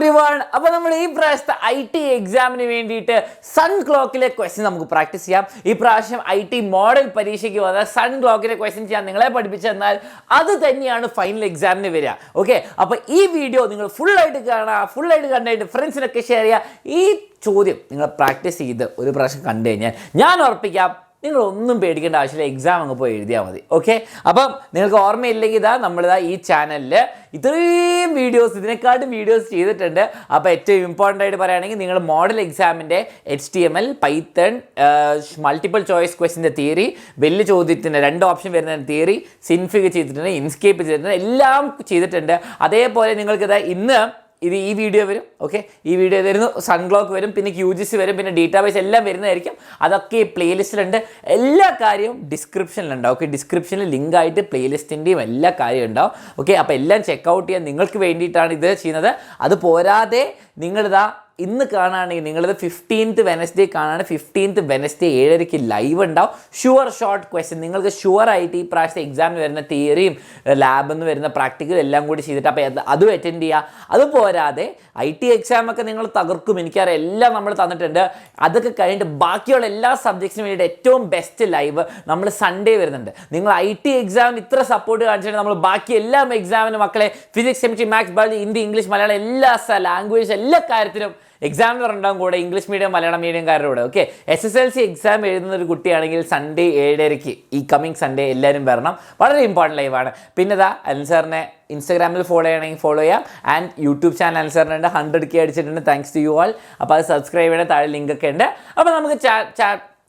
everyone. അപ്പോൾ നമ്മൾ ഈ പ്രാവശ്യത്തെ IT എക്സാമിന് വേണ്ടിയിട്ട് സൺ ക്ലോക്കിലെ ക്വസ്റ്റ്യൻ നമുക്ക് പ്രാക്ടീസ് ചെയ്യാം. ഈ പ്രാവശ്യം IT മോഡൽ പരീക്ഷയ്ക്ക് വന്ന സൺ ക്ലോക്കിലെ ക്വസ്റ്റ്യൻ ചെയ്യാൻ നിങ്ങളെ പഠിപ്പിച്ചെന്നാൽ അത് തന്നെയാണ് ഫൈനൽ എക്സാമിന് വരിക. ഓക്കെ, അപ്പോൾ ഈ വീഡിയോ നിങ്ങൾ ഫുള്ളായിട്ട് കാണുക, ഫുള്ളായിട്ട് കണ്ടിട്ട് ഫ്രണ്ട്സിനൊക്കെ ഷെയർ ചെയ്യുക. ഈ ചോദ്യം നിങ്ങൾ പ്രാക്ടീസ് ചെയ്ത് ഒരു പ്രാവശ്യം കണ്ടു കഴിഞ്ഞാൽ ഞാൻ ഉറപ്പിക്കാം നിങ്ങളൊന്നും പേടിക്കേണ്ട ആവശ്യമില്ല, എക്സാം അങ്ങ് പോയി എഴുതിയാൽ മതി. ഓക്കെ, അപ്പം നിങ്ങൾക്ക് ഓർമ്മയില്ലെങ്കിൽ ഇതാ നമ്മളിതാ ഈ ചാനലിൽ ഇത്രയും വീഡിയോസ് ഇതിനെക്കാട്ടും വീഡിയോസ് ചെയ്തിട്ടുണ്ട്. അപ്പോൾ ഏറ്റവും ഇമ്പോർട്ടൻ്റ് ആയിട്ട് പറയുകയാണെങ്കിൽ നിങ്ങൾ മോഡൽ എക്സാമിൻ്റെ HTML, പൈത്തൺ, മൾട്ടിപ്പിൾ ചോയ്സ് ക്വസ്റ്റിൻ്റെ തിയറി, വലിയ ചോദ്യത്തിൻ്റെ 2 ഓപ്ഷൻ വരുന്ന തിയറി, സിൻഫിഗ് ചെയ്തിട്ടുണ്ട്, ഇൻസ്കേപ്പ് ചെയ്തിട്ടുണ്ട്, എല്ലാം ചെയ്തിട്ടുണ്ട്. അതേപോലെ നിങ്ങൾക്കിതാ ഇന്ന് ഈ വീഡിയോ വരും. ഓക്കെ, ഈ വീഡിയോ വരുന്നു, സൺ ക്ലോക്ക് വരും, പിന്നെ QGC വരും, പിന്നെ ഡേറ്റാബേസ് എല്ലാം വരുന്നതായിരിക്കും. അതൊക്കെ ഈ പ്ലേലിസ്റ്റിലുണ്ട്. എല്ലാ കാര്യവും ഡിസ്ക്രിപ്ഷനിലുണ്ടാവും. ഓക്കെ, ഡിസ്ക്രിപ്ഷനിൽ ലിങ്ക് ആയിട്ട് പ്ലേലിസ്റ്റിൻ്റെയും എല്ലാ കാര്യവും ഉണ്ടാവും. ഓക്കെ, അപ്പോൾ എല്ലാം ചെക്കൗട്ട് ചെയ്യാൻ നിങ്ങൾക്ക് വേണ്ടിയിട്ടാണ് ഇത് ചെയ്യുന്നത്. അത് പോരാതെ നിങ്ങളിതാ ഇന്ന് കാണുകയാണെങ്കിൽ നിങ്ങളിത് 15th വെനസ്ഡേ കാണുകയാണ്. 15th വെനസ്ഡേ 7:30 ലൈവ് ഉണ്ടാവും. ഷുവർ ഷോർട്ട് ക്വസ്റ്റ്യൻ നിങ്ങൾക്ക് ഷുവറായിട്ട് ഈ പ്രാവശ്യത്തെ എക്സാമിന് വരുന്ന തിയറിയും ലാബിൽ നിന്ന് വരുന്ന പ്രാക്ടിക്കൽ എല്ലാം കൂടി ചെയ്തിട്ട് അപ്പോൾ അതും അറ്റൻഡ് ചെയ്യുക. അതുപോരാതെ IT എക്സാമൊക്കെ നിങ്ങൾ തകർക്കും, എനിക്കറിയാം, എല്ലാം നമ്മൾ തന്നിട്ടുണ്ട്. അതൊക്കെ കഴിഞ്ഞിട്ട് ബാക്കിയുള്ള എല്ലാ സബ്ജക്ട്സിനും വേണ്ടിയിട്ട് ഏറ്റവും ബെസ്റ്റ് ലൈവ് നമ്മൾ സൺഡേ വരുന്നുണ്ട്. നിങ്ങൾ IT എക്സാമിന് ഇത്ര സപ്പോർട്ട് കാണിച്ചിട്ട് നമ്മൾ ബാക്കി എല്ലാ എക്സാമിനും മക്കളെ physics, chemistry, maths, biology, Hindi, English, Malayalam എല്ലാ ലാംഗ്വേജ് എല്ലാ കാര്യത്തിലും എക്സാമിനർ ഉണ്ടാകും കൂടെ, ഇംഗ്ലീഷ് മീഡിയം മലയാളം മീഡിയംകാരുടെ കൂടെ. ഓക്കെ, SSLC എക്സാം എഴുതുന്ന ഒരു കുട്ടിയാണെങ്കിൽ സൺഡേ 7:30 ഈ കമ്മിങ് സൺഡേ എല്ലാവരും വരണം. വളരെ ഇമ്പോർട്ടൻറ്റ് ലൈവാണ്. പിന്നെ ഇതാ അനിൽ സാറിനെ ഇൻസ്റ്റാഗ്രാമിൽ ഫോളോ ചെയ്യണമെങ്കിൽ ഫോളോ ചെയ്യാം. ആൻഡ് യൂട്യൂബ് ചാനൽ അനിൽ സാറിനുണ്ട്, 100K അടിച്ചിട്ടുണ്ട്. Thanks to you all. അപ്പോൾ അത് സബ്സ്ക്രൈബ് ചെയ്യണ താഴെ ലിങ്കൊക്കെ ഉണ്ട്. അപ്പോൾ നമുക്ക്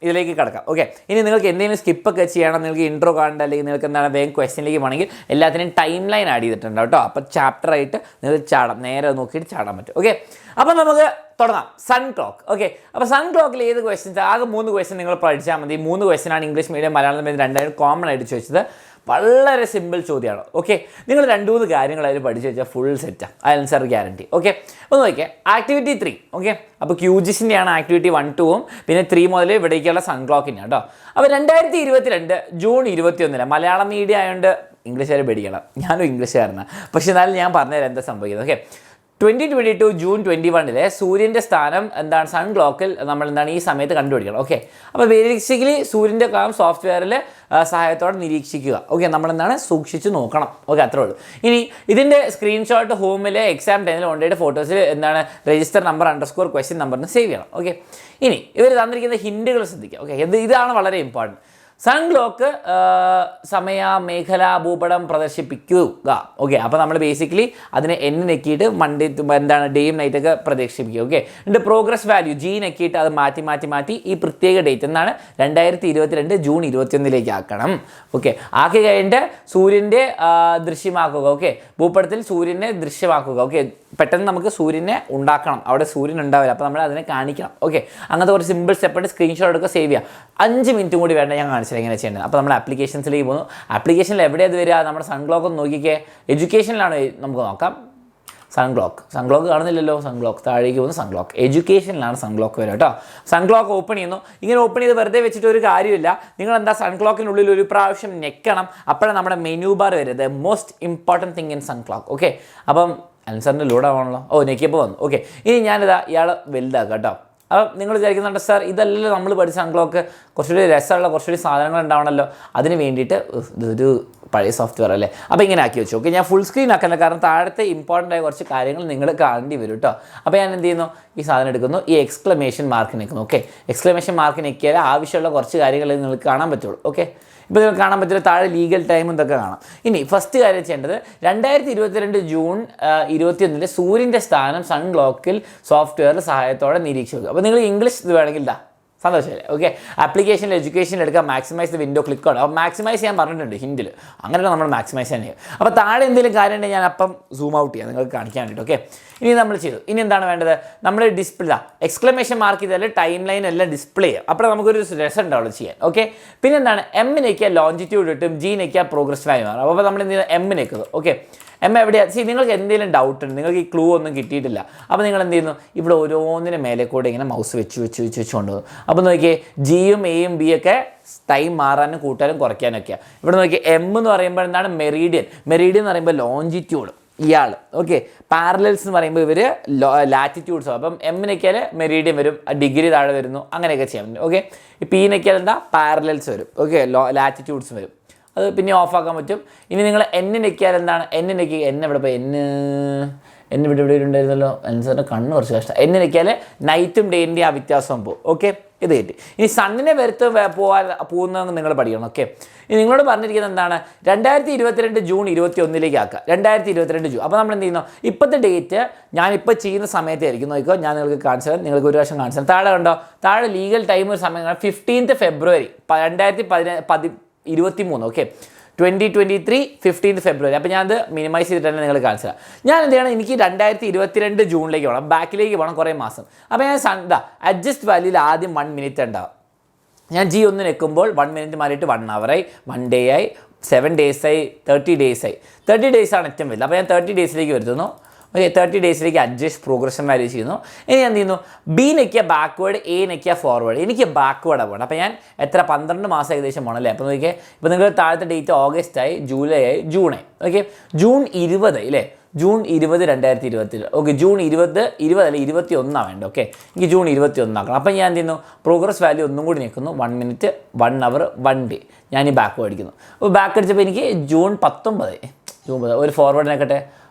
ഇതിലേക്ക് കിടക്കാം. ഓക്കെ, ഇനി നിങ്ങൾക്ക് എന്തെങ്കിലും സ്കിപ്പൊക്കെ ചെയ്യണം, നിങ്ങൾക്ക് ഇൻട്രോ കാണണ്ട, അല്ലെങ്കിൽ നിങ്ങൾക്ക് എന്താണ് വേഗം ക്വസ്റ്റ്യനിലേക്ക് പോകണമെങ്കിൽ എല്ലാത്തിനും ടൈം ലൈൻ ആഡ് ചെയ്തിട്ടുണ്ട് കേട്ടോ. അപ്പോൾ ചാപ്റ്ററായിട്ട് നിങ്ങൾക്ക് ചാടാം, നേരെ നോക്കിയിട്ട് ചാടാൻ പറ്റും. ഓക്കെ, അപ്പോൾ നമുക്ക് തുടങ്ങാം. Sun clock. ഓക്കെ, അപ്പോൾ സൺ ക്ലോക്കിൽ ഏത് ക്വസ്റ്റ്യൻസ്? ആകെ 3 ക്വസ്റ്റ്യൻ നിങ്ങൾ പഠിച്ചാൽ മതി. 3 ക്വസ്റ്റ്യനാണ് ഇംഗ്ലീഷ് മീഡിയം മലയാളം മീഡിയം രണ്ടായിരം കോമൺ ആയിട്ട് ചോദിച്ചത്. വളരെ സിമ്പിൾ ചോദ്യമാണ്. ഓക്കെ, നിങ്ങൾ 2-3 കാര്യങ്ങൾ അതിൽ പഠിച്ചു വെച്ചാൽ ഫുൾ സെറ്റാണ്. Answer guarantee. ഓക്കെ, ഒന്ന് നോക്കിയാൽ ആക്ടിവിറ്റി 3. ഓക്കെ, അപ്പോൾ QGCൻ്റെയാണ് ആക്ടിവിറ്റി 1, 2, പിന്നെ 3 മുതൽ ഇവിടേക്കുള്ള സൺ ക്ലോക്കിൻ്റെ കേട്ടോ. അപ്പോൾ 2022 ജൂൺ 21 മലയാളം മീഡിയം ആയതുകൊണ്ട് ഇംഗ്ലീഷുകാർ പേടിക്കണം. ഞാനും ഇംഗ്ലീഷുകാരനാണ്, പക്ഷേ എന്നാലും ഞാൻ പറഞ്ഞുതരാം എന്താ സംഭവിക്കുന്നത്. ഓക്കെ, 2022 ജൂൺ 21 സൂര്യൻ്റെ സ്ഥാനം എന്താണ് സൺ ക്ലോക്കിൽ നമ്മൾ എന്താണ് ഈ സമയത്ത് കണ്ടുപിടിക്കണം. ഓക്കെ, അപ്പോൾ ബേസിക്കലി സൂര്യൻ്റെ കാലം സോഫ്റ്റ്വെയറിൽ സഹായത്തോടെ നിരീക്ഷിക്കുക. ഓക്കെ, നമ്മളെന്താണ് സൂക്ഷിച്ച് നോക്കണം. ഓക്കെ, അത്രേ ഉള്ളൂ. ഇനി ഇതിൻ്റെ സ്ക്രീൻഷോട്ട് ഹോമിൽ എക്സാം ടൈമിൽ കൊണ്ടുപോയിട്ട് ഫോട്ടോസിൽ എന്താണ് രജിസ്റ്റർ നമ്പർ _ ക്വസ്റ്റ്യൻ നമ്പറിന് സേവ് ചെയ്യണം. ഓക്കെ, ഇനി ഇവർ തന്നിരിക്കുന്ന ഹിൻഡുകൾ ശ്രദ്ധിക്കുക. ഓക്കെ, ഇതാണ് വളരെ ഇമ്പോർട്ടൻറ്റ്. സൺ ക്ലോക്ക് സമയ, മേഖല, ഭൂപടം പ്രദർശിപ്പിക്കുക. ഓക്കെ, അപ്പോൾ നമ്മൾ ബേസിക്കലി അതിനെ നെക്കിയിട്ട് മൺഡേ എന്താണ് ഡേയും നൈറ്റൊക്കെ പ്രദർശിപ്പിക്കുക. ഓക്കെ, എന്നിട്ട് പ്രോഗ്രസ് വാല്യൂ G നെക്കിയിട്ട് അത് മാറ്റി ഈ പ്രത്യേക ഡേറ്റ് എന്നാണ് 2022 ജൂൺ 21 ആക്കണം. ഓക്കെ, ആക്കി കഴിഞ്ഞിട്ട് സൂര്യൻ്റെ ദൃശ്യമാക്കുക. ഓക്കെ, ഭൂപടത്തിൽ സൂര്യനെ ദൃശ്യമാക്കുക. ഓക്കെ, പെട്ടെന്ന് നമുക്ക് സൂര്യനെ ഉണ്ടാക്കണം, അവിടെ സൂര്യൻ ഉണ്ടാവില്ല, അപ്പോൾ നമ്മൾ അതിനെ കാണിക്കണം. ഓക്കെ, അങ്ങനത്തെ കുറച്ച് സിമ്പിൾ സ്റ്റെപ്പായിട്ട് സ്ക്രീൻഷോട്ട് എടുക്കുക, സേവ് ചെയ്യുക. 5 മിനിറ്റും കൂടി വേണ്ട, ഞാൻ കാണിച്ചില്ല എങ്ങനെ ചെയ്യേണ്ടത്. അപ്പോൾ നമ്മൾ ആപ്ലിക്കേഷൻസിലേക്ക് പോകുന്നു. ആപ്ലിക്കേഷനിൽ എവിടെയത് വരിക? നമ്മുടെ സൺ ക്ലോക്ക് ഒന്ന് നോക്കിക്കേ. എഡ്യൂക്കേഷനിലാണ് നമുക്ക് നോക്കാം. സൺ ക്ലോക്ക് കാണുന്നില്ലല്ലോ. സൺ ക്ലോക്ക് താഴേക്ക് പോകുന്നു. സൺ ക്ലോക്ക് എഡ്യൂക്കേഷനിലാണ് സൺ ക്ലോക്ക് വരിക കേട്ടോ. സൺ ക്ലോക്ക് ഓപ്പൺ ചെയ്യുന്നു. ഇങ്ങനെ ഓപ്പൺ ചെയ്ത് വെറുതെ വെച്ചിട്ട് ഒരു കാര്യമില്ല. നിങ്ങൾ എന്താ സൺ ക്ലോക്കിനുള്ളിൽ ഒരു പ്രാവശ്യം ഞെക്കണം. അപ്പോഴാണ് നമ്മുടെ മെനു ബാർ വരുന്നത്. Most important thing in sun clock. Okay, അപ്പം ആൻസറിൻ്റെ ലോഡാവാണല്ലോ. ഞെക്കിയപ്പോൾ വന്നു. ഓക്കെ, ഇനി ഞാനിതാ ഇയാൾ വലുതാക്കാം കേട്ടോ. അപ്പം നിങ്ങൾ വിചാരിക്കുന്നുണ്ട് സാർ ഇതല്ലല്ലോ നമ്മൾ പഠിച്ച സൺ ക്ലോക്ക്, കുറച്ചുകൂടി രസമുള്ള കുറച്ചുകൂടി സാധനങ്ങൾ ഉണ്ടാവണമല്ലോ, അതിന് വേണ്ടിയിട്ട് ഇതൊരു പഴയ സോഫ്റ്റ്വെയർ അല്ലേ. അപ്പോൾ ഇങ്ങനെ ആക്കി വെച്ചു. ഓക്കെ, ഞാൻ ഫുൾ സ്ക്രീൻ ആക്കല്ല, കാരണം താഴത്തെ ഇമ്പോർട്ടൻ്റ് ആയ കുറച്ച് കാര്യങ്ങൾ നിങ്ങൾ കാണേണ്ടി വരും കേട്ടോ. അപ്പോൾ ഞാൻ എന്ത് ചെയ്യുന്നു, ഈ സാധനം എടുക്കുന്നു, ഈ എക്സ്ക്ലമേഷൻ മാർക്ക് നിൽക്കുന്നു. ഓക്കെ, എക്സ്ക്ലമേഷൻ മാർക്ക് നിൽക്കിയാൽ ആവശ്യമുള്ള കുറച്ച് കാര്യങ്ങൾ നിങ്ങൾക്ക് കാണാൻ പറ്റുള്ളൂ. ഓക്കെ, ഇപ്പോൾ നിങ്ങൾക്ക് കാണാൻ പറ്റില്ല, താഴെ ലീഗൽ ടൈം ഇതൊക്കെ കാണാം. ഇനി ഫസ്റ്റ് കാര്യം ചെയ്യേണ്ടത് 2022 ജൂൺ 21 സൂര്യൻ്റെ സ്ഥാനം സൺ ക്ലോക്കിൽ സോഫ്റ്റ്വെയർ സഹായത്തോടെ നിരീക്ഷിക്കുക. അപ്പോൾ നിങ്ങൾ ഇംഗ്ലീഷ് ഇത് വേണമെങ്കിൽ സന്തോഷമല്ലേ. ഓക്കെ, ആപ്ലിക്കേഷനിൽ എഡ്യൂക്കേഷൻ എടുക്കുക, മാക്സിമൈസ് ദ വിൻഡോ ക്ലിക്ക് ആണ്. അപ്പോൾ മാക്സിമൈസ് ചെയ്യാൻ പറഞ്ഞിട്ടുണ്ട് ഹിൻഡിൽ, അങ്ങനെ നമ്മൾ മാക്സിമൈസ് ചെയ്യാൻ ചെയ്യും. അപ്പോൾ താഴെ എന്തെങ്കിലും കാര്യം ഉണ്ടെങ്കിൽ ഞാൻ അപ്പം സൂം ഔട്ട് ചെയ്യാം നിങ്ങൾക്ക് കാണിക്കാൻ വേണ്ടിയിട്ട്. ഓക്കെ, ഇനി നമ്മൾ ചെയ്തു. ഇനി എന്താണ് വേണ്ടത്? നമ്മൾ ഡിസ്പ്ലേ എക്സ്ക്ലമേഷൻ മാർക്ക് ചെയ്താൽ ടൈം ലൈൻ എല്ലാം ഡിസ്പ്ലേ ചെയ്യാം. അപ്പോൾ നമുക്കൊരു രസം ഉണ്ടാവുള്ളൂ ചെയ്യാൻ. ഓക്കെ, പിന്നെ എന്താണ് M ലോഞ്ചിറ്റ്യൂഡ് കിട്ടും, G പ്രോഗ്രസ് വാല്യൂ മാറും. അപ്പോൾ നമ്മൾ എന്ത് ചെയ്യുന്നത് M നിൽക്കുന്നത്. ഓക്കെ, എവിടെയാണ്? നിങ്ങൾക്ക് എന്തെങ്കിലും ഡൗട്ട് ഉണ്ട്, നിങ്ങൾക്ക് ഈ ക്ലൂ ഒന്നും കിട്ടിയിട്ടില്ല, അപ്പോൾ നിങ്ങൾ എന്ത് ചെയ്യുന്നു, ഇവിടെ ഓരോന്നിന് മേലെ കൂടെ ഇങ്ങനെ മൗസ് വെച്ച് കൊണ്ടുപോകും. അപ്പോൾ നോക്കിയേ Gയും Aയും B ഒക്കെ ടൈം മാറാനും കൂട്ടാനും കുറയ്ക്കാനൊക്കെയാണ്. ഇവിടെ നോക്കിയാൽ M എന്ന് പറയുമ്പോൾ എന്താണ് മെറീഡിയൻ എന്ന് പറയുമ്പോൾ ലോഞ്ചിറ്റ്യൂഡ്, ഇയാൾ. ഓക്കെ, പാരലൽസ് എന്ന് പറയുമ്പോൾ ഇവർ ലാറ്റിറ്റ്യൂഡ്സോ, അപ്പം എമ്മിനൊക്കെയാൽ മെറീഡിയം വരും, ഡിഗ്രി താഴെ വരുന്നു, അങ്ങനെയൊക്കെ ചെയ്യാൻ പറ്റും. ഓക്കെ, ഈ പീനൊക്കെയാൽ എന്താ പാരലൽസ് വരും. ഓക്കെ, ലാറ്റിറ്റ്യൂഡ്സ് വരും, അത് പിന്നെ ഓഫാക്കാൻ പറ്റും. ഇനി നിങ്ങൾ എന്നിനൊക്കെയാൽ എന്താണ്, എന്നിനൊക്കെ എവിടെ പോയി, ഇവിടെ ഉണ്ടായിരുന്നല്ലോ, സാറിൻ്റെ കണ്ണ് കുറച്ച് കഷ്ടം. എന്നിനൊക്കെയാൽ നൈറ്റും ഡേയിൻ്റെ ആ വ്യത്യാസം പോകും. ഓക്കെ, ഇത് കിട്ടി. ഇനി സണ്ണിനെ വരുത്ത് പോകുന്നതെന്ന് നിങ്ങൾ പഠിക്കണം. ഓക്കെ, ഇനി നിങ്ങളോട് പറഞ്ഞിരിക്കുന്നത് എന്താണ്, 2022 ജൂൺ 21 ആക്കുക. 2022 ജൂൺ. അപ്പോൾ നമ്മൾ എന്ത് ചെയ്യുന്നു, ഇപ്പോഴത്തെ ഡേറ്റ് ഞാനിപ്പോൾ ചെയ്യുന്ന സമയത്തായിരിക്കും. നോക്കിക്കോ, ഞാൻ നിങ്ങൾക്ക് കാണിച്ചു തരാം, നിങ്ങൾക്ക് ഒരു പ്രാവശ്യം കാണിച്ചു തരാം. താഴെ കണ്ടോ, താഴെ ലീഗൽ ടൈം ഒരു സമയം 15 ഫെബ്രുവരി 2023. ഓക്കെ, 2023 15 ഫെബ്രുവരി. അപ്പോൾ ഞാനത് മിനിമൈസ് ചെയ്തിട്ട് തന്നെ നിങ്ങൾ കാണിച്ചു തരാം. ഞാൻ എന്ത് ചെയ്യണം, എനിക്ക് 2022 ജൂണിലേക്ക് പോകണം, ബാക്കിലേക്ക് പോകണം കുറേ മാസം. അപ്പോൾ ഞാൻ അഡ്ജസ്റ്റ് വാല്യൂയിൽ ആദ്യം 1 മിനിറ്റ് ഉണ്ടാവും. ഞാൻ G1 നിൽക്കുമ്പോൾ 1 മിനിറ്റ് മാറിയിട്ട് 1 ഹവറായി, 1 ഡേ ആയി, 7 ഡേയ്സായി, 30 ഡേയ്സായി. 30 ഡേയ്സാണ് ഏറ്റവും വലുത്. അപ്പോൾ ഞാൻ 30 ഡേയ്സിലേക്ക് വരുത്തുന്നു. ഓക്കെ, 30 ഡേയ്സിലേക്ക് അഡ്ജസ്റ്റ് പ്രോഗ്രഷൻ വാല്യൂ ചെയ്യുന്നു. ഇനി എന്ത് ചെയ്യുന്നു, ബി നെക്കിയ ബാക്ക്വേഡ്, എ നെക്കിയ ഫോർവേഡ്. എനിക്ക് ബാക്ക്വേർഡാണ് പോകണം. അപ്പോൾ ഞാൻ 12 മാസം ഏകദേശം പോകണം അല്ലേ. അപ്പോൾ നോക്കിയാൽ ഇപ്പോൾ നിങ്ങൾ താഴത്തെ ഡേറ്റ് ഓഗസ്റ്റ് ആയി, ജൂലൈ ആയി, ജൂണായി. ഓക്കെ, ജൂൺ 20 അല്ലേ, ജൂൺ 20 2020. ഓക്കെ, ജൂൺ 20 അല്ല 21 വേണ്ട. ഓക്കെ, എനിക്ക് ജൂൺ 21 ആക്കണം. അപ്പം ഞാൻ എന്ത് ചെയ്യുന്നു, പ്രോഗ്രസ് വാല്യൂ ഒന്നും കൂടി നിൽക്കുന്നു, 1 മിനിറ്റ്, 1 അവർ, 1 ഡേ. ഞാൻ ഈ ബാക്ക് അടിക്കുന്നു. അപ്പോൾ ബാക്ക് അടിച്ചപ്പോൾ എനിക്ക് ജൂൺ 19 ഒരു ഫോർവേഡ് നിൽക്കട്ടെ,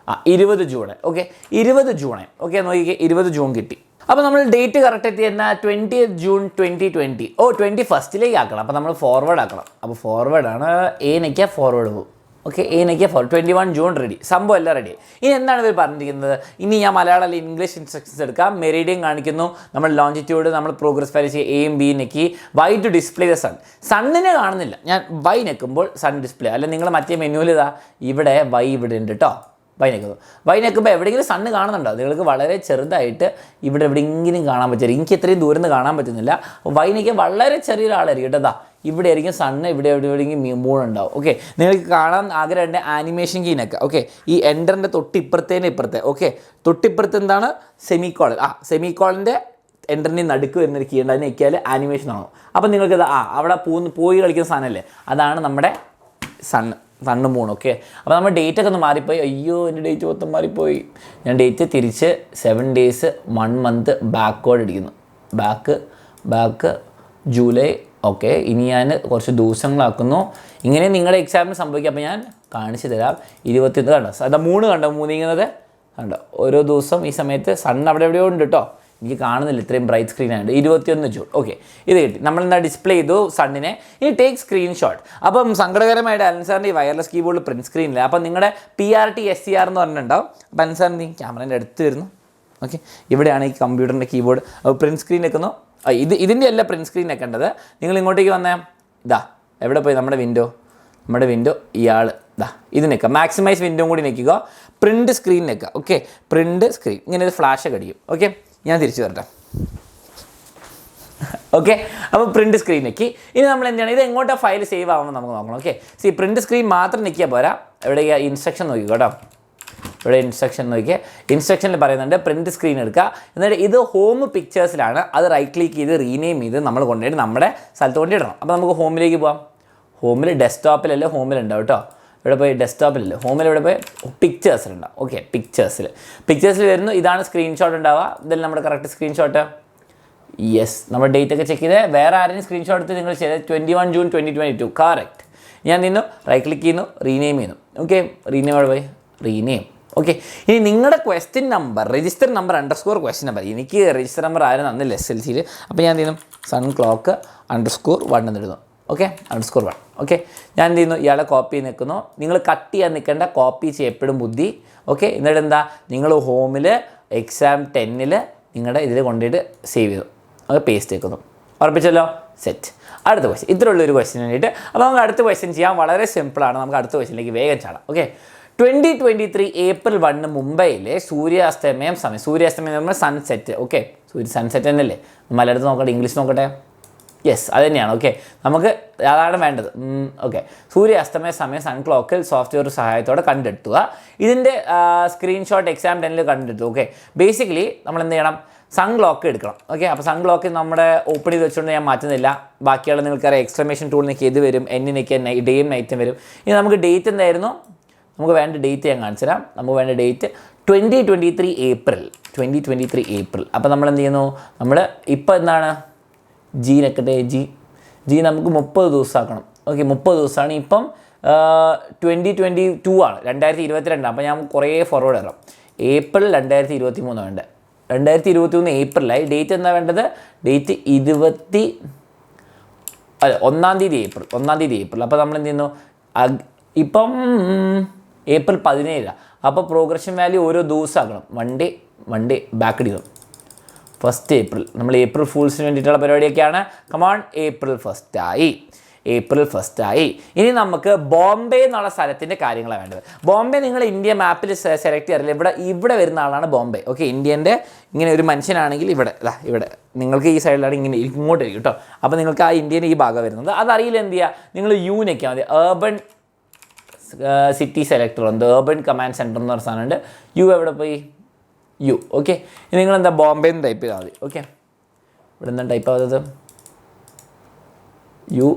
20 ജൂൺ. Okay, 20 June. ഓക്കെ, നോക്കിക്കേ, 20 ജൂൺ കിട്ടി. അപ്പോൾ നമ്മൾ ഡേറ്റ് കറക്റ്റ് എത്തി എന്നാൽ 20th ജൂൺ 2020. 21st ആക്കണം. അപ്പോൾ നമ്മൾ ഫോർവേഡ് ആക്കണം. അപ്പോൾ ഫോർവേഡാണ്, എ നെക്കിയ ഫോർവേഡ് പോകും. ഓക്കെ, എ നെക്കിയ 21 ജൂൺ റെഡി, സംഭവം എല്ലാം റെഡി. ഇനി എന്താണ് ഇവർ പറഞ്ഞിരിക്കുന്നത്, ഇനി ഞാൻ മലയാളം അല്ലെങ്കിൽ ഇംഗ്ലീഷ് ഇൻസ്ട്രക്ഷൻസ് എടുക്കാം. മെറിഡിയൻ കാണിക്കുന്നു, നമ്മൾ ലോഞ്ചിറ്റ്യൂഡ്, നമ്മൾ പ്രോഗ്രസ് വാല്യൂ ചെയ്യുക, എയും ബി നെക്കി, y to display the sum. സണ്ണിനെ കാണുന്നില്ല, ഞാൻ വൈ നെക്കുമ്പോൾ സൺ ഡിസ്പ്ലേ. അല്ല നിങ്ങൾ മറ്റേ മെനുവിൽ ഇതാ ഇവിടെ വൈ ഇവിടെ ഉണ്ട് കേട്ടോ. വൈ നെക്കുമ്പോൾ എവിടെയെങ്കിലും സണ്ണ് കാണുന്നുണ്ടോ, നിങ്ങൾക്ക് വളരെ ചെറുതായിട്ട് ഇവിടെ എവിടെയെങ്കിലും കാണാൻ പറ്റില്ല. എനിക്ക് ഇത്രയും ദൂരം നിന്ന് കാണാൻ പറ്റുന്നില്ല. വൈ നെക്കിയ വളരെ ചെറിയൊരാളായിരിക്കും കേട്ടോ. ഇവിടെ ആയിരിക്കും സണ്ണ്, ഇവിടെ എവിടെയെങ്കിലും മൂണുണ്ടാവും. ഓക്കെ, നിങ്ങൾക്ക് കാണാൻ ആഗ്രഹമുണ്ട് ആനിമേഷൻ കീനൊക്കെ. ഓക്കെ, ഈ എൻ്ററിൻ്റെ ഇപ്പുറത്തെ. ഓക്കെ, തൊട്ടിപ്പുറത്ത് എന്താണ്, സെമിക്കോളൻ. സെമിക്കോളൻ്റെ എൻ്ററിൻ്റെ നടുക്ക് വരുന്നൊരു കീ ഉണ്ട്, അതിന് ഞെക്കിയാൽ ആനിമേഷൻ ആണോ. അപ്പം നിങ്ങൾക്കത് അവിടെ പോയി കളിക്കുന്ന സാധനമല്ലേ, അതാണ് നമ്മുടെ സണ്ണ് മൂൺ. ഓക്കെ, അപ്പോൾ നമ്മൾ ഡേറ്റ് ഒക്കെ ഒന്ന് മാറിപ്പോയി. അയ്യോ, എൻ്റെ ഡേറ്റ് മൊത്തം മാറിപ്പോയി. ഞാൻ ഡേറ്റ് തിരിച്ച് 7 ഡേയ്സ് 1 മന്ത് ബാക്ക്വേർഡ് അടിക്കുന്നു. Back July. ഓക്കെ, ഇനി ഞാൻ കുറച്ച് ദിവസങ്ങളാക്കുന്നു. ഇങ്ങനെ നിങ്ങളുടെ എക്സാമിന് സംഭവിക്കുക. അപ്പോൾ ഞാൻ കാണിച്ചു തരാം. 21 കണ്ടോ, അതാ 3 കണ്ടോ, മൂന്നിങ്ങുന്നത് കണ്ടോ. ഓരോ ദിവസം ഈ സമയത്ത് സണ്ണ് അവിടെ എവിടെയോ ഉണ്ട് കേട്ടോ, എനിക്ക് കാണുന്നില്ല, ഇത്രയും ബ്രൈറ്റ് സ്ക്രീനായിട്ട്. 21 ജൂൺ. ഓക്കെ, ഇത് കിട്ടി. നമ്മളെന്താ ഡിസ്പ്ലേ ചെയ്തു സണ്ണിനെ. ഇനി ടേക്ക് സ്ക്രീൻഷോട്ട്. അപ്പം സങ്കടകരമായിട്ട് അലൻ സാറിൻ്റെ ഈ വയർലെസ് കീബോർഡിൽ പ്രിൻറ്റ് സ്ക്രീനില്ല. അപ്പം നിങ്ങളുടെ PRT SCR എന്ന് പറഞ്ഞിട്ടുണ്ടാവും. അപ്പം അലൻ സാറിൻ്റെ ക്യാമറേൻ്റെ അടുത്ത് വരുന്നു. ഓക്കെ, ഇവിടെയാണ് ഈ കമ്പ്യൂട്ടറിൻ്റെ കീബോർഡ്. പ്രിൻറ്റ് സ്ക്രീൻ വെക്കുന്നു. ഇതിൻ്റെ അല്ല പ്രിൻറ്റ് സ്ക്രീൻ വെക്കേണ്ടത്. നിങ്ങൾ ഇങ്ങോട്ടേക്ക് വന്നേ, ഇതാ എവിടെ പോയി നമ്മുടെ വിൻഡോ ഇയാൾ ഇതാ ഇത് നിൽക്കുക. മാക്സിമൈസ് വിൻഡോ കൂടി നിൽക്കുക. പ്രിൻറ്റ് സ്ക്രീൻ നിൽക്കുക. ഓക്കെ, പ്രിൻറ്റ് സ്ക്രീൻ ഇങ്ങനെ ഒരു ഫ്ലാഷൊക്കെ അടിക്കും. ഓക്കെ, ഞാൻ തിരിച്ചു വരട്ടെ. ഓക്കെ, അപ്പോൾ പ്രിൻറ്റ് സ്ക്രീൻ നിൽക്കി. ഇനി നമ്മൾ എന്താണ്, ഇത് എങ്ങോട്ടാണ് ഫയൽ സേവ് ആവുമെന്ന് നമുക്ക് നോക്കണം. ഓക്കെ, പ്രിൻറ്റ് സ്ക്രീൻ മാത്രം നിൽക്കിയാൽ പോരാ. എവിടെ ഇൻസ്ട്രക്ഷൻ നോക്കിക്കോ കേട്ടോ. ഇവിടെ ഇൻസ്ട്രക്ഷൻ നോക്കിയാൽ ഇൻസ്ട്രക്ഷനിൽ പറയുന്നുണ്ട് പ്രിൻറ്റ് സ്ക്രീൻ എടുക്കുക. എന്നിട്ട് ഇത് ഹോം പിക്ചേഴ്സിലാണ്. അത് റൈറ്റ് ക്ലിക്ക് ചെയ്ത് റീനെയിം ചെയ്ത് നമ്മൾ കൊണ്ടുപോയിട്ട് നമ്മുടെ സ്ഥലത്ത് കൊണ്ടിടണം. അപ്പോൾ നമുക്ക് ഹോമിലേക്ക് പോകാം. ഹോമിൽ ഡെസ്ക്ടോപ്പിലല്ലേ ഹോമിലുണ്ടാവും കേട്ടോ. ഇവിടെ പോയി ഡെസ്ക്ടോപ്പിലല്ലേ, ഹോമിൽ ഇവിടെ പോയി പിക്ചേഴ്സിലുണ്ടാവും. ഓക്കെ, പിക്ചേഴ്സിൽ വരുന്നു. ഇതാണ് സ്ക്രീൻഷോട്ട് ഉണ്ടാവുക. ഇതല്ല നമ്മുടെ കറക്റ്റ് സ്ക്രീൻഷോട്ട്. യെസ്, നമ്മൾ ഡേറ്റ് ഒക്കെ ചെക്ക് ചെയ്ത് വേറെ ആരെയും സ്ക്രീൻഷോട്ട് എടുത്ത് നിങ്ങൾ ചെയ്ത് 21 ജൂൺ 2022 കറക്റ്റ്. ഞാൻ റൈറ്റ് ക്ലിക്ക് ചെയ്യുന്നു, റീനെയിം ചെയ്യുന്നു. ഓക്കെ, റീനെയിം അവിടെ പോയി റീനെയിം. ഓക്കെ, ഇനി നിങ്ങളുടെ question number register number _question number. എനിക്ക് രജിസ്റ്റർ നമ്പർ ആരും തന്നില്ല SSLCയിൽ. അപ്പോൾ ഞാൻ സൺ ക്ലോക്ക് _1 എന്നിടുന്നു. ഓക്കെ, _1. ഓക്കെ, ഞാൻ ഇയാളെ കോപ്പി നിൽക്കുന്നു. നിങ്ങൾ കട്ട് ചെയ്യാൻ നിൽക്കേണ്ട, കോപ്പി ചെയ്യപ്പെടും ബുദ്ധി. ഓക്കെ, എന്നിട്ട് എന്താ, നിങ്ങൾ ഹോമിൽ exam 10 നിങ്ങളുടെ ഇതിൽ കൊണ്ടുപോയിട്ട് സേവ് ചെയ്തു. അത് പേസ്റ്റ് വെക്കുന്നു. ഉറപ്പിച്ചല്ലോ, സെറ്റ്. അടുത്ത ക്വസ്റ്റ്യൻ, ഇത്രയുള്ളൊരു ക്വസ്റ്റ്യൻ വേണ്ടിയിട്ട്. അപ്പോൾ നമുക്ക് അടുത്ത ക്വസ്റ്റ്യൻ ചെയ്യാം. വളരെ സിമ്പിളാണ്. നമുക്ക് അടുത്ത ക്വസ്റ്റ്യനിലേക്ക് വേഗം ചാടാം. ഓക്കെ, 2023 April 1 മുംബൈയിലെ സൂര്യാസ്തമയം എന്ന് പറഞ്ഞാൽ സൺസെറ്റ്. ഓക്കെ, സൺസെറ്റ് തന്നെയല്ലേ, മലയാളത്തിൽ നോക്കട്ടെ, ഇംഗ്ലീഷ് നോക്കട്ടെ. യെസ്, അത് തന്നെയാണ്. ഓക്കെ, നമുക്ക് അതാണ് വേണ്ടത്. ഓക്കെ, സൂര്യാസ്തമയ സമയം സൺ ക്ലോക്കിൽ സോഫ്റ്റ്വെയർ സഹായത്തോടെ കണ്ടെത്തുക. ഇതിൻ്റെ സ്ക്രീൻഷോട്ട് exam 10 കണ്ടെടുത്തു. ഓക്കെ, ബേസിക്കലി നമ്മൾ എന്ത് ചെയ്യണം, സൺ ക്ലോക്ക് എടുക്കണം. ഓക്കെ, അപ്പോൾ സൺ ക്ലോക്ക് നമ്മുടെ ഓപ്പൺ ചെയ്ത് വെച്ചുകൊണ്ട് ഞാൻ മാറ്റുന്നില്ല. ബാക്കിയുള്ള നിങ്ങൾക്കറിയാം എക്സ്ക്ലമേഷൻ ടൂളിനൊക്കെ ഇത് വരും, എന്നിനൊക്കെ ഡേയും നൈറ്റും വരും. ഇനി നമുക്ക് ഡേറ്റ് എന്തായിരുന്നു, നമുക്ക് വേണ്ട ഡേറ്റ് ഞാൻ കാണിച്ചു തരാം. നമുക്ക് വേണ്ട ഡേറ്റ് 2023 ഏപ്രിൽ. അപ്പോൾ നമ്മൾ എന്ത് ചെയ്യുന്നു, നമ്മൾ ഇപ്പോൾ എന്താണ് ജി നെക്കട്ടെ, ജി നമുക്ക് 30 ദിവസം ആക്കണം. ഓക്കെ, 30 ദിവസമാണ്. ഇപ്പം 2022 ആണ്, 2022. അപ്പോൾ ഞാൻ കുറേ ഫോർവേഡ് ഇടാം. ഏപ്രിൽ 2023 വേണ്ടത്. 2023 ഏപ്രിലായി. ഡേറ്റ് എന്താ വേണ്ടത്? ഡേറ്റ് 1 തീയതി ഏപ്രിൽ. അപ്പോൾ നമ്മൾ എന്ത് ചെയ്യുന്നു, ഇപ്പം ഏപ്രിൽ 17. അപ്പോൾ പ്രോഗ്രഷൻ വാല്യൂ ഓരോ ദിവസം ആക്കണം. വൺ ഡേ ബാക്ക് അടിക്കണം. 1 ഏപ്രിൽ. നമ്മൾ ഏപ്രിൽ ഫൂൾസിന് വേണ്ടിയിട്ടുള്ള പരിപാടിയൊക്കെയാണ്. കമോൺ, ഏപ്രിൽ 1 ആയി. ഇനി നമുക്ക് ബോംബെ എന്നുള്ള സ്ഥലത്തിൻ്റെ കാര്യങ്ങളാണ് വേണ്ടത്. ബോംബെ നിങ്ങൾ ഇന്ത്യ മാപ്പിൽ സെലക്ട് ചെയ്യാറില്ല. ഇവിടെ വരുന്ന ആളാണ് ബോംബെ. ഓക്കെ, ഇന്ത്യൻ്റെ ഇങ്ങനെ ഒരു മനുഷ്യനാണെങ്കിൽ ഇവിടെ നിങ്ങൾക്ക് ഈ സൈഡിലാണ് ഇങ്ങനെ ഇങ്ങോട്ട് വരും കേട്ടോ. അപ്പോൾ നിങ്ങൾക്ക് ആ ഇന്ത്യൻ്റെ ഈ ഭാഗം വരുന്നത്. അതറിയില്ല എന്ത് ചെയ്യുക, നിങ്ങൾ യു നെക്കിയാൽ മതി. ഏർബൺ സിറ്റി സെലക്ടർ ഉണ്ട്, ഏർബൺ കമാൻഡ് സെൻറ്റർ എന്ന് പറഞ്ഞ സാധനമുണ്ട്. യു എവിടെ പോയി? യു. ഓക്കെ, നിങ്ങളെന്താ ബോംബെ എന്ന് ടൈപ്പ് ചെയ്താൽ മതി. ഓക്കെ, ഇവിടെ എന്താ ടൈപ്പ് ആവാത്തത്? യു.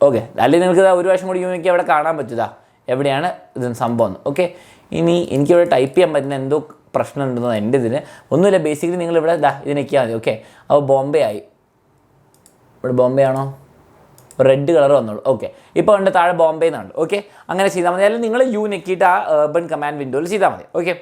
ഓക്കെ, അല്ലെങ്കിൽ നിങ്ങൾക്ക് ഒരു പ്രാവശ്യം കൂടി യു എനിക്ക് അവിടെ കാണാൻ പറ്റുക എവിടെയാണ് ഇത് സംഭവം. ഓക്കെ, ഇനി എനിക്കിവിടെ ടൈപ്പ് ചെയ്യാൻ പറ്റുന്ന എന്തോ പ്രശ്നം ഉണ്ടെന്നോ എൻ്റെ ഇതിന് ഒന്നുമില്ല. ബേസിക്കലി നിങ്ങളിവിടെ ഇത് നെക്കിയാൽ മതി. ഓക്കെ, അപ്പോൾ ബോംബെ ആയി. ഇവിടെ ബോംബെ ആണോ? റെഡ് കളർ വന്നോളൂ. ഓക്കെ, ഇപ്പോൾ ഉണ്ട് താഴെ ബോംബെ എന്നുണ്ട്. ഓക്കെ, അങ്ങനെ ചെയ്താൽ മതി. അല്ലെങ്കിൽ നിങ്ങൾ യു നെക്കിയിട്ട് ആ ഏർബൺ കമാൻഡ് വിൻഡോയിൽ ചെയ്താൽ മതി. ഓക്കെ,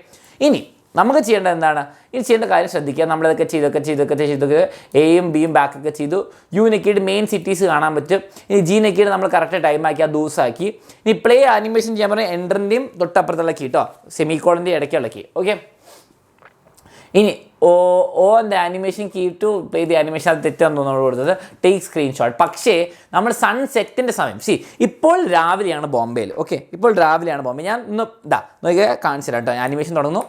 ഇനി നമുക്ക് ചെയ്യേണ്ടത് എന്താണ്? ഇനി ചെയ്യേണ്ട കാര്യം ശ്രദ്ധിക്കുക. നമ്മളിതൊക്കെ ചെയ്തൊക്കെ എയും ബിയും ബാക്കൊക്കെ ചെയ്തു. യു നെക്കിയിട്ട് മെയിൻ സിറ്റീസ് കാണാൻ പറ്റും. ഇനി ജി നെക്കിയിട്ട് നമ്മൾ കറക്റ്റ് ടൈമാക്കി ആ ദിവസമാക്കി. ഇനി പ്ലേ ആനിമേഷൻ ചെയ്യാൻ പറഞ്ഞാൽ എൻ്ററിൻ്റെയും തൊട്ടപ്പുറത്തുള്ള കീ കേട്ടോ, സെമിക്കോളൻ്റെയും ഇടയ്ക്കുള്ള കീ. ഓക്കെ, ഇനി ഓൻ്റെ animation key to play the animation, അത് തെറ്റാന്ന് തോന്നുന്നു കൊടുത്തത്. Take screenshot. പക്ഷേ നമ്മൾ സൺസെറ്റിൻ്റെ സമയം ഇപ്പോൾ രാവിലെയാണ് ബോംബെയിൽ. ഓക്കെ, ഇപ്പോൾ രാവിലെയാണ് ബോംബെ. ഞാൻ ഒന്ന് നോക്കിയാൽ കാണിച്ചു തരാം കേട്ടോ. ആനിമേഷൻ തുടങ്ങുന്നു.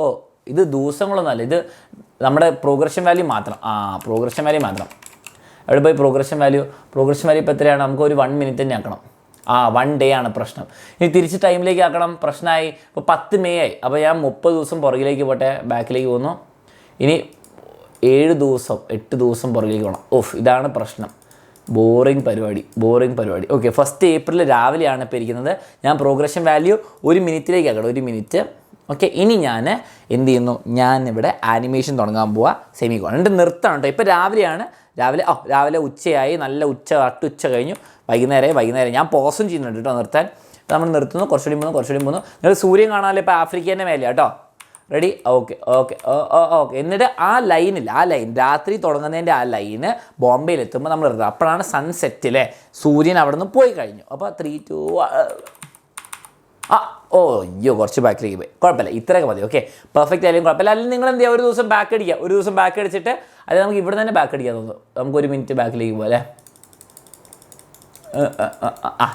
ഓ ഇത് ദിവസങ്ങളൊന്നുമല്ല, ഇത് നമ്മുടെ പ്രോഗ്രഷൻ വാല്യൂ മാത്രം. പ്രോഗ്രഷൻ വാല്യൂ മാത്രം. എവിടെ പോയി പ്രോഗ്രഷൻ വാല്യൂ ഇപ്പോൾ എത്രയാണ്? നമുക്ക് ഒരു 1 മിനിറ്റ് തന്നെ ആക്കണം. 1 ഡേ ആണ് പ്രശ്നം. ഇനി തിരിച്ച് ടൈമിലേക്ക് ആക്കണം. പ്രശ്നമായി. ഇപ്പോൾ 10 മെയ് ആയി. അപ്പോൾ ഞാൻ 30 ദിവസം പുറകിലേക്ക് പോട്ടെ, ബാക്കിലേക്ക് പോകുന്നു. ഇനി 8 ദിവസം പുറകിലേക്ക് പോകണം. ഇതാണ് പ്രശ്നം. ബോറിങ് പരിപാടി. ഓക്കെ, 1 ഏപ്രിൽ രാവിലെയാണ് ഇപ്പോൾ ഇരിക്കുന്നത്. ഞാൻ പ്രോഗ്രഷൻ വാല്യൂ 1 മിനിറ്റിലേക്ക് ആക്കണം. 1 മിനിറ്റ്. ഓക്കെ, ഇനി ഞാൻ എന്ത് ചെയ്യുന്നു, ഞാനിവിടെ ആനിമേഷൻ തുടങ്ങാൻ പോവാ. സെമിക്കോൺ എന്നിട്ട് നിർത്തണം കേട്ടോ. ഇപ്പോൾ രാവിലെ ഉച്ചയായി. നല്ല ഉച്ച കഴിഞ്ഞു. വൈകുന്നേരം ഞാൻ പോസും ചെയ്യുന്നുണ്ട് കേട്ടോ നിർത്താൻ. നമ്മൾ നിർത്തുന്നു. കുറച്ചുകൂടി പോകുന്നു. നിങ്ങൾ സൂര്യൻ കാണാമല്ലോ. ഇപ്പോൾ ആഫ്രിക്കേൻ്റെ മേലെ കേട്ടോ. റെഡി? ഓക്കെ. എന്നിട്ട് ആ ലൈൻ രാത്രി തുടങ്ങുന്നതിൻ്റെ ആ ലൈന് ബോംബെയിലെത്തുമ്പോൾ നമ്മൾ നിർത്തുക. അപ്പോഴാണ് സൺസെറ്റിലെ സൂര്യൻ അവിടെ നിന്ന് പോയി കഴിഞ്ഞു. അപ്പോൾ 3, 2 കുറച്ച് ബാക്കിലേക്ക് പോയി. കുഴപ്പമില്ല, ഇത്രയൊക്കെ മതി. ഓക്കെ, പെർഫെക്റ്റ് ആയാലും കുഴപ്പമില്ല. അല്ലെങ്കിൽ നിങ്ങൾ എന്ത് ചെയ്യുക, ഒരു ദിവസം ബാക്ക് അടിച്ചിട്ട് അല്ലെങ്കിൽ നമുക്ക് ഇവിടെ തന്നെ ബാക്ക് അടിക്കാൻ തോന്നുന്നു. നമുക്ക് 1 മിനിറ്റ് ബാക്കിലേക്ക് പോകാം അല്ലേ?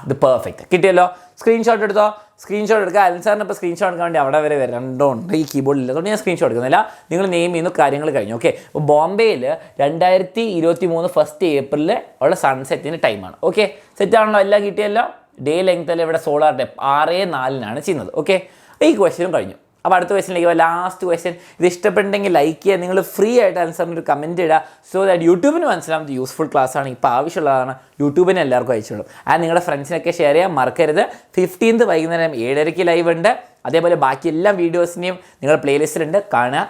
ഇത് പെർഫെക്റ്റ് കിട്ടിയല്ലോ. സ്ക്രീൻഷോട്ട് എടുത്തോ. സ്ക്രീൻഷോട്ട് എടുക്കുക. അലൻ സാറിന് ഇപ്പോൾ സ്ക്രീൻഷോട്ട് എടുക്കാൻ വേണ്ടി അവിടെ വരെ രണ്ടുണ്ട് ഈ കീബോർഡിൽ. അതുകൊണ്ട് ഞാൻ സ്ക്രീൻഷോട്ട് എടുക്കുന്നില്ല. നിങ്ങൾ നെയിം ചെയ്യുന്ന കാര്യങ്ങൾ കഴിഞ്ഞു. ഓക്കെ, അപ്പോൾ ബോംബെയിൽ 2023 1 ഏപ്രിൽ ഉള്ള സൺസെറ്റിൻ്റെ ടൈമാണ്. ഓക്കെ, സെറ്റാണല്ലോ? എല്ലാം കിട്ടിയല്ലോ. ഡേ ലെങ്ത്തിൽ ഇവിടെ സോളാർ ഡേ 6:04 ചെയ്യുന്നത്. ഓക്കെ, ഈ ക്വസ്റ്റ്യനും കഴിഞ്ഞു. അപ്പോൾ അടുത്ത ക്വസ്റ്റ്യനിലേക്ക് പോകാം. Last question. ഇത് ഇഷ്ടപ്പെട്ടെങ്കിൽ ലൈക്ക് ചെയ്യുക. നിങ്ങൾ ഫ്രീ ആയിട്ട് ആൻസറിന് ഒരു കമൻറ്റ് ഇടുക. സോ ദാറ്റ് യൂട്യൂബിന് മനസ്സിലാവും ഇത് യൂസ്ഫുൾ ക്ലാസ് ആണ്, ഇപ്പോൾ ആവശ്യമുള്ളതാണ്. യൂട്യൂബിന് എല്ലാവർക്കും അയച്ചോളൂ. നിങ്ങളുടെ ഫ്രണ്ട്സിനൊക്കെ ഷെയർ ചെയ്യാൻ മറക്കരുത്. 15th വൈകുന്നേരം 7:30 ലൈവ് ഉണ്ട്. അതേപോലെ ബാക്കി എല്ലാ വീഡിയോസിനെയും നിങ്ങളുടെ പ്ലേലിസ്റ്റിലുണ്ട്, കാണുക.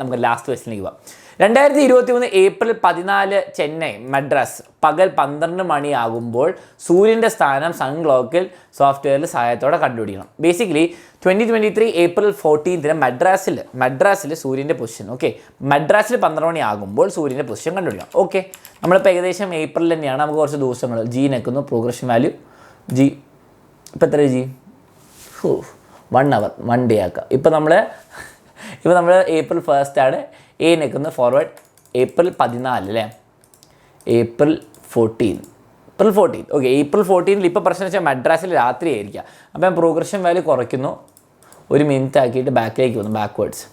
നമുക്ക് ലാസ്റ്റ് ക്വസ്റ്റ്യനിലേക്ക് പോകാം. 2023 ഏപ്രിൽ 14 ചെന്നൈ, മദ്രാസ് പകൽ 12 മണിയാകുമ്പോൾ സൂര്യൻ്റെ സ്ഥാനം സൺ ക്ലോക്കിൽ സോഫ്റ്റ്വെയറിൽ സഹായത്തോടെ കണ്ടുപിടിക്കണം. ബേസിക്കലി 2023 ഏപ്രിൽ 14 മദ്രാസിൽ സൂര്യൻ്റെ പൊസിഷൻ. ഓക്കെ, മദ്രാസിൽ 12 മണിയാകുമ്പോൾ സൂര്യൻ്റെ പൊസിഷൻ കണ്ടുപിടിക്കണം. ഓക്കെ, നമ്മളിപ്പോൾ ഏകദേശം ഏപ്രിൽ തന്നെയാണ്. നമുക്ക് കുറച്ച് ദിവസങ്ങൾ. ജി നെക്കുന്നു. പ്രോഗ്രഷൻ വാല്യൂ ജി ഇപ്പോൾ എത്ര? ജി 1 hour 1 ഡേ ആക്കുക. ഇപ്പോൾ നമ്മൾ ഏപ്രിൽ 1 ആണ്. എ നിൽക്കുന്നത് ഫോർവേഡ് ഏപ്രിൽ 14 അല്ലേ? ഏപ്രിൽ 14. ഓക്കെ, ഏപ്രിൽ 14 ഇപ്പോൾ പ്രശ്നം വെച്ചാൽ മദ്രാസിൽ രാത്രി ആയിരിക്കുക. അപ്പോൾ ഞാൻ പ്രോഗ്രഷൻ വാല്യൂ കുറയ്ക്കുന്നു. 1 മിനിറ്റ് ആക്കിയിട്ട് ബാക്കിലേക്ക് വന്നു. ബാക്ക്വേർഡ്സ്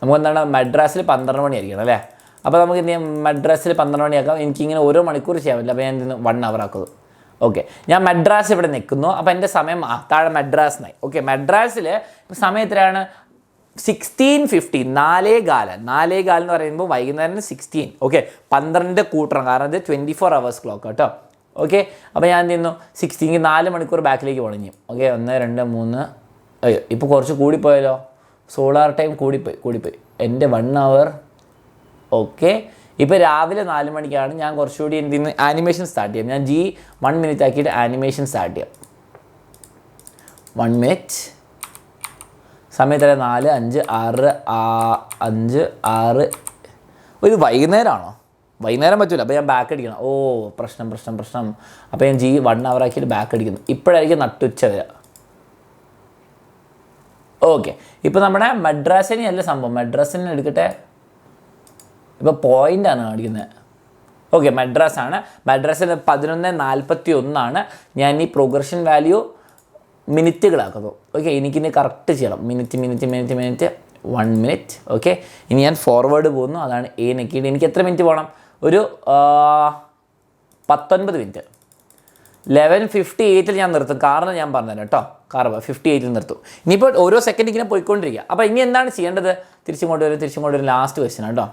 നമുക്ക് എന്താണ് മദ്രാസിൽ 12 മണി ആയിരിക്കണം അല്ലേ? അപ്പോൾ നമുക്ക് എന്ത് ചെയ്യാം, മദ്രാസിൽ 12 മണിയാക്കാം. എനിക്കിങ്ങനെ ഓരോ മണിക്കൂർ ചെയ്യാൻ പറ്റില്ല. അപ്പോൾ ഞാൻ 1 hour ആക്കുന്നത്. ഓക്കെ, ഞാൻ മദ്രാസ് ഇവിടെ നിൽക്കുന്നു. അപ്പോൾ എൻ്റെ സമയം താഴെ മദ്രാസിനായി. ഓക്കെ, മദ്രാസിൽ സമയം എത്രയാണ്? 16:50. 4:15 എന്ന് പറയുമ്പോൾ വൈകുന്നേരം 16. ഓക്കെ, 12 കൂട്ടണം, കാരണം ഇത് 24 hours ക്ലോക്ക് കേട്ടോ. ഓക്കെ. അപ്പോൾ ഞാൻ എന്ത് ചെയ്യുന്നു 60 4 മണിക്കൂർ ബാക്കിലേക്ക് പോകണം. ഓക്കെ 1 2 3 അയ്യോ ഇപ്പോൾ കുറച്ച് കൂടിപ്പോയല്ലോ, സോളാർ ടൈം കൂടിപ്പോയി എൻ്റെ 1 hour. ഓക്കെ ഇപ്പോൾ രാവിലെ 4 മണിക്കാണ്. ഞാൻ കുറച്ചുകൂടി എന്ത് ചെയ്യുന്നു ആനിമേഷൻ സ്റ്റാർട്ട് ചെയ്യാം. ഞാൻ 1 minute ആക്കിയിട്ട് ആനിമേഷൻ സ്റ്റാർട്ട് ചെയ്യാം. 1 minute സമയത്തല്ല 4 5 6 5 6. ഇത് വൈകുന്നേരമാണോ? വൈകുന്നേരം പറ്റില്ല. അപ്പോൾ ഞാൻ ബാക്ക് അടിക്കണം. ഓ പ്രശ്നം. അപ്പോൾ ഞാൻ 1 hour ആക്കിയിട്ട് ബാക്ക് അടിക്കുന്നു. ഇപ്പോഴായിരിക്കും നട്ടുച്ച വരിക. ഓക്കെ ഇപ്പോൾ നമ്മുടെ മദ്രാസിനെ അല്ല സംഭവം, മദ്രാസിനെ എടുക്കട്ടെ. ഇപ്പോൾ പോയിൻ്റാണ് കാണിക്കുന്നത്. ഓക്കെ മദ്രാസാണ്. മദ്രാസിൽ 11:41 ഞാൻ ഈ പ്രോഗ്രഷൻ വാല്യൂ മിനിറ്റുകളാക്കുന്നു. ഓക്കെ എനിക്കിനി കറക്റ്റ് ചെയ്യണം. Minute 1 minute. ഓക്കെ ഇനി ഞാൻ ഫോർവേഡ് പോകുന്നു. അതാണ് എ നെക്കിയിട്ട് എനിക്ക് എത്ര മിനിറ്റ് പോകണം? ഒരു 19 മിനിറ്റ്. 11:58 ഞാൻ നിർത്തും. കാരണം ഞാൻ പറഞ്ഞുതരാം കേട്ടോ. കാരണം 58 നിർത്തും. ഇനിയിപ്പോൾ ഓരോ സെക്കൻഡ് ഇങ്ങനെ പോയിക്കൊണ്ടിരിക്കുക. അപ്പോൾ ഇനി എന്താണ് ചെയ്യേണ്ടത്? തിരിച്ചും കൊണ്ടുവരും. ലാസ്റ്റ് ക്വസ്റ്റ്യൻ കേട്ടോ.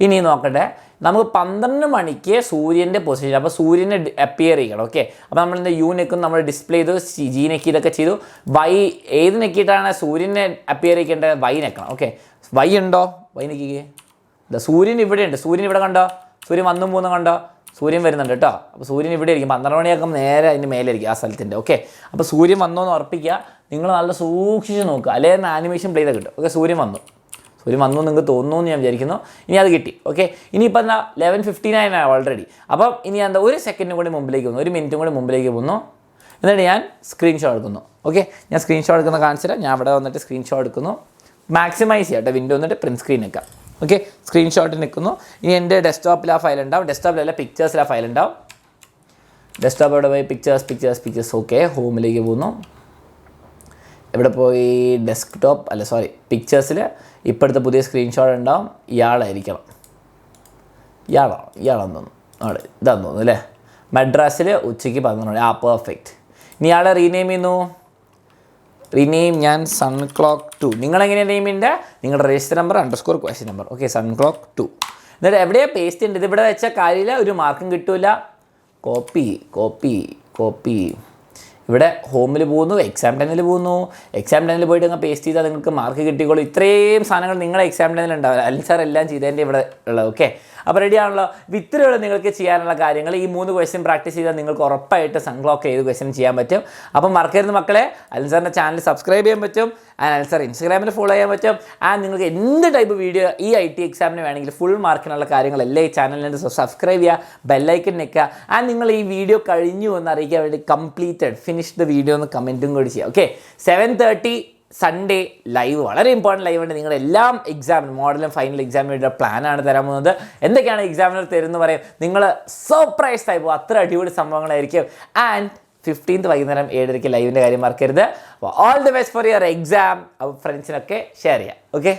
ഇനി നോക്കട്ടെ, നമുക്ക് 12 മണിക്ക് സൂര്യൻ്റെ പൊസിഷൻ, അപ്പോൾ സൂര്യനെ അപ്പിയർ ചെയ്യണം. ഓക്കെ അപ്പോൾ നമ്മളിന്ന് യു നെക്കും നമ്മൾ ഡിസ്പ്ലേ ചെയ്തു, ജി നെക്കി ഇതൊക്കെ ചെയ്തു. വൈ ഏത് നെക്കിയിട്ടാണ് സൂര്യനെ അപ്പിയർ ചെയ്യേണ്ടത്? വൈ നെക്കണം. ഓക്കെ വൈ ഉണ്ടോ? വൈ നെക്കിക്ക് സൂര്യൻ ഇവിടെ ഉണ്ട്. സൂര്യൻ ഇവിടെ കണ്ടോ? സൂര്യൻ 1 3 കണ്ടോ? സൂര്യൻ വരുന്നുണ്ട് കേട്ടോ. അപ്പോൾ സൂര്യൻ ഇവിടെ ഇരിക്കും. 12 മണിയാകുമ്പോൾ നേരെ അതിൻ്റെ മേലെ ഇരിക്കും ആ സ്ഥലത്തിൻ്റെ. ഓക്കെ അപ്പോൾ സൂര്യൻ വന്നോ എന്ന് ഉറപ്പിക്കുക. നിങ്ങൾ നല്ല സൂക്ഷിച്ച് നോക്കുക, അല്ലെങ്കിൽ ആനിമേഷൻ പ്ലേ ചെയ്ത് കിട്ടും. ഓക്കെ സൂര്യൻ വന്നു നിങ്ങൾക്ക് തോന്നുന്നു എന്ന് ഞാൻ വിചാരിക്കുന്നു. ഇനി അത് കിട്ടി. ഓക്കെ ഇനിയിപ്പോൾ എന്താ 11:59 ഓൾറെഡി. അപ്പം ഇനി എന്താ 1 സെക്കൻഡും കൂടി മുമ്പിലേക്ക് പോകുന്നു, 1 മിനിറ്റും കൂടി മുമ്പിലേക്ക് പോകുന്നു. എന്നിട്ട് ഞാൻ സ്ക്രീൻഷോട്ട് എടുക്കുന്നു. ഓക്കെ ഞാൻ സ്ക്രീൻഷോട്ട് എടുക്കുന്ന കാണിച്ചില്ല. ഞാൻ അവിടെ വന്നിട്ട് സ്ക്രീൻഷോട്ട് എടുക്കുന്നു. മാക്സിമൈസ് ചെയ്യാം കേട്ടോ. വിൻഡോ വന്നിട്ട് പ്രിൻറ്റ് സ്ക്രീൻ വെക്കാം. ഓക്കെ സ്ക്രീൻഷോട്ട് നിൽക്കുന്നു. ഇനി എൻ്റെ ഡെസ്ക്ടോപ്പിൽ ആ ഫയൽ ഉണ്ടാവും. ഡെസ്ക്ടോപ്പിലല്ല പിക്ചേഴ്സിൽ ആ ഫയൽ ഉണ്ടാവും. ഡെസ്ക്ടോപ്പ് അവിടെ പോയി പിക്ചേഴ്സ്. ഓക്കെ ഹോമിലേക്ക് പോകുന്നു. ഇവിടെ പോയി പിക്ചേഴ്സിൽ ഇപ്പോഴത്തെ പുതിയ സ്ക്രീൻഷോട്ട് ഉണ്ടാവും. ഇയാളായിരിക്കണം. ഇയാളാണെന്ന് തോന്നുന്നു. ഇതാന്ന് തോന്നുന്നു അല്ലേ? മദ്രാസിൽ ഉച്ചയ്ക്ക് 11 മണി. പെർഫെക്റ്റ്. ഇനി ഇയാളെ റീനെയിം ചെയ്യുന്നു. ഞാൻ സൺക്ലോക്ക് 2. നിങ്ങളെങ്ങനെയാണ് നെയിം ചെയ്യേണ്ടത്? നിങ്ങളുടെ register number _question number. Okay Sunclock 2. എന്നിട്ട് എവിടെയാണ് പേസ്റ്റ് ചെയ്യേണ്ടത്? ഇത് ഇവിടെ വെച്ച കാര്യമില്ല, ഒരു മാർക്കും കിട്ടില്ല. കോപ്പി ഇവിടെ ഹോമിൽ പോകുന്നു, എക്സാം ടൈമിൽ പോകുന്നു. എക്സാം ടൈമിൽ പോയിട്ട് അങ്ങ് പേസ്റ്റ് ചെയ്താൽ നിങ്ങൾക്ക് മാർക്ക് കിട്ടിക്കോളൂ. ഇത്രയും സാധനങ്ങൾ നിങ്ങളുടെ എക്സാം ടൈമിൽ ഉണ്ടാവില്ല. അൽസാർ എല്ലാം ചെയ്തതിൻ്റെ ഇവിടെ ഉള്ളത്. ഓക്കെ അപ്പോൾ റെഡി ആണല്ലോ? ഇത്രയുള്ള നിങ്ങൾക്ക് ചെയ്യാനുള്ള കാര്യങ്ങൾ ഈ 3 ക്വസ്റ്റ്യൻ പ്രാക്ടീസ് ചെയ്താൽ നിങ്ങൾക്ക് ഉറപ്പായിട്ട് സൺക്ലോക്ക് 7 ക്വസ്റ്റ്യൻ ചെയ്യാൻ പറ്റും. അപ്പം മറക്കരുത് മക്കളെ, അൽസാറിൻ്റെ ചാനൽ സബ്സ്ക്രൈബ് ചെയ്യാൻ പറ്റും. അൽസാർ ഇൻസ്റ്റാഗ്രാമിൽ ഫോളോ ചെയ്യാൻ പറ്റും. നിങ്ങൾക്ക് എന്ത് ടൈപ്പ് വീഡിയോ ഈ IT എക്സാമിന് വേണമെങ്കിൽ ഫുൾ മാർക്കിനുള്ള കാര്യങ്ങളെല്ലാം ഈ ചാനലിൽ സബ്സ്ക്രൈബ് ചെയ്യുക, ബെല്ലൈക്കൻ നിൽക്കുക. നിങ്ങൾ ഈ വീഡിയോ കഴിഞ്ഞു എന്ന് അറിയിക്കാൻ വേണ്ടി ഫിനിഷ് ദ വീഡിയോ എന്ന് കമൻറ്റും കൂടി ചെയ്യുക. ഓക്കെ 7:30 സൺഡേ ലൈവ്, വളരെ ഇമ്പോർട്ടൻറ്റ് ലൈവ് ഉണ്ട്. നിങ്ങളുടെ എല്ലാം എക്സാമിന് മോഡലും ഫൈനൽ എക്സാമിന് വേണ്ടിയുള്ള പ്ലാനാണ് തരാൻ പോകുന്നത്. എന്തൊക്കെയാണ് എക്സാമിനർ തരുമെന്ന് പറയും. നിങ്ങൾ സർപ്രൈസ് ആയി പോകും. അത്ര അടിപൊളി സംഭവങ്ങളായിരിക്കും. ആൻഡ് 15th വൈകുന്നേരം 7:30 ലൈവിൻ്റെ കാര്യം മറക്കരുത്. അപ്പോൾ all the best for your exam. അപ്പോൾ ഫ്രണ്ട്സിനൊക്കെ ഷെയർ ചെയ്യാം. ഓക്കെ.